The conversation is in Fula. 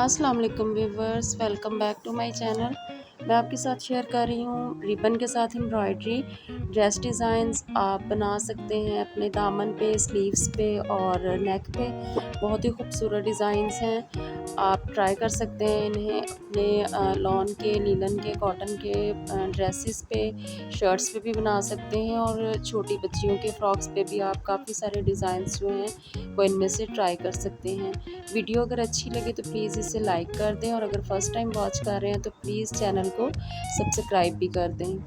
अस्सलाम वालेकुम viewers, welcome back to my channel. मैं आपके साथ शेयर कर रही हूँ रिबन के साथ एम्ब्रॉयडरी ड्रेस डिज़ाइंस आप बना सकते हैं अपने दामन पे, स्लीव्स पे और नेक पे। बहुत ही खूबसूरत डिज़ाइंस हैं। आप ट्राई कर सकते हैं इन्हें अपने लॉन के, लीलन के, कॉटन के ड्रेसेस पे, शर्ट्स पे भी बना सकते हैं और छोटी बच्चियों के फ्रॉक्स पे भी आप काफ़ी सारे डिज़ाइंस जो हैं वो इनमें से ट्राई कर सकते हैं। वीडियो अगर अच्छी लगे तो प्लीज़ इसे लाइक कर दें और अगर फर्स्ट टाइम वॉच कर रहे हैं तो प्लीज़ चैनल को सब्सक्राइब भी कर दें।